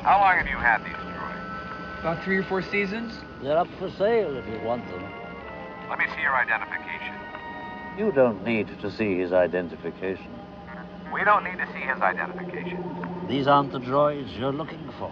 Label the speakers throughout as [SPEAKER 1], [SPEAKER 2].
[SPEAKER 1] How long have you had these droids?
[SPEAKER 2] About 3 or 4 seasons.
[SPEAKER 3] They're up for sale if you want them.
[SPEAKER 1] Let me see your identification.
[SPEAKER 3] You don't need to see his identification.
[SPEAKER 1] We don't need to see his identification.
[SPEAKER 3] These aren't the droids you're looking for.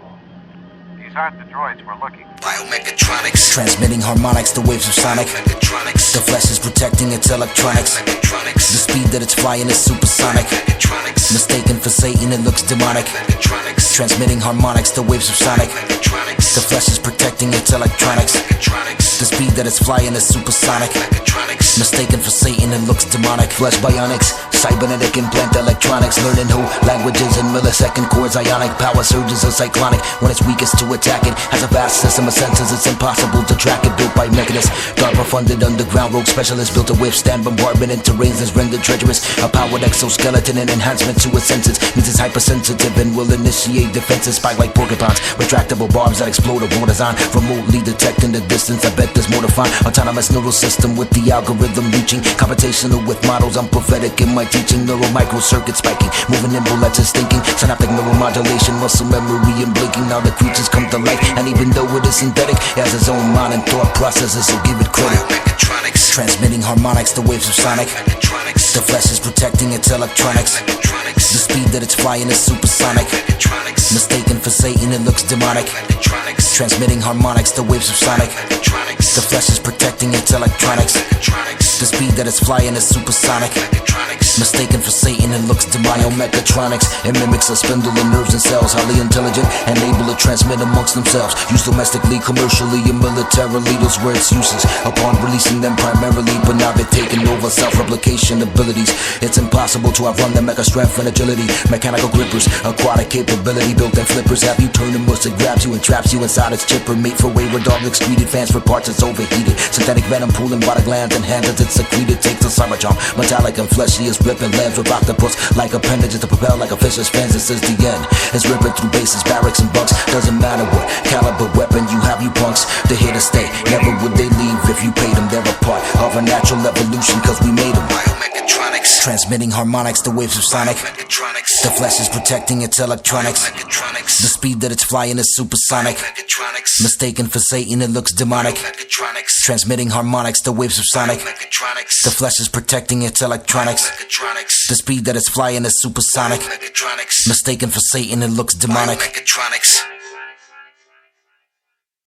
[SPEAKER 1] These aren't the droids we're looking for.
[SPEAKER 4] Biomechatronics, transmitting harmonics, the waves of sonic. Biomechatronics, the flesh is protecting its electronics. Biomechatronics, the speed that it's flying is supersonic. Biomechatronics, mistaken for Satan, it looks demonic. Biomechatronics, transmitting harmonics, the waves of sonic. Biomechatronics, the flesh is protecting its electronics. Biomechatronics, the speed that it's flying is supersonic. Biomechatronics, mistaken for Satan, it looks demonic. Flesh bionics, cybernetic implant electronics, learning who languages in millisecond chords, ionic power surges are cyclonic. When it's weakest to attack it, has a vast system of sensors, it's impossible to track it. Built by mechanists, DARPA funded underground rogue specialists, built to withstand bombardment in terrains that's rendered treacherous. A powered exoskeleton and enhancement to its senses means it's hypersensitive and will initiate defenses. Spike like porcupines, retractable barbs that explode a war design, remotely detecting the distance. I bet there's more to find. Autonomous neural system with the algorithm reaching, computational with models. I'm prophetic in my teaching, neural microcircuit spiking, moving nimble, that's his thinking. Synaptic neuromodulation, muscle memory and blinking. Now the creatures come to life, and even though it is synthetic, it has its own mind and thought processes, so give it credit. Biomechatronics, transmitting harmonics, the waves of sonic. Biomechatronics, the flesh is protecting its electronics. Biomechatronics, the speed that it's flying is supersonic. Biomechatronics, mistaken for Satan, it looks demonic. Biomechatronics, transmitting harmonics, the waves of sonic. Biomechatronics, the flesh is protecting its electronics. Biomechatronics, the speed that it's flying is supersonic. Biomechatronics, mistaken for Satan, it looks demonic. Biomechatronics, it mimics a spindle in nerves and cells, highly intelligent and able to transmit amongst themselves. Used domestically, commercially, and militarily, those were its uses. Upon releasing them primarily, but now they're taking over self-replication abilities. It's impossible to outrun their mecha strength and agility. Mechanical grippers, aquatic capability, built-in flippers. Have you turned and once it grabs you and traps you inside its chipper. Made for wayward dog excreted, fans for parts it's overheated. Synthetic venom pooling by the glands and hands as it's secreted. Takes a cyber charm, metallic and fleshy as ripping lambs with octopus like appendages to propel like a fish's fins. This is the end. It's ripping through bases, barracks and bunks. Doesn't matter what caliber weapon you have, you punks. They're here to stay, never would they leave if you paid them. They're a part of a natural evolution cause we made them. Biomechatronics, transmitting harmonics, the waves of sonic. Biomechatronics, the flesh is protecting its electronics. Biomechatronics, the speed that it's flying is supersonic. Biomechatronics, mistaken for Satan, it looks demonic. Biomechatronics, transmitting harmonics, the waves of sonic. Biomechatronics, the flesh is protecting its electronics. Biomechatronics, the speed that it's flying is supersonic. Biomechatronics, mistaken for Satan, it looks demonic. Biomechatronics.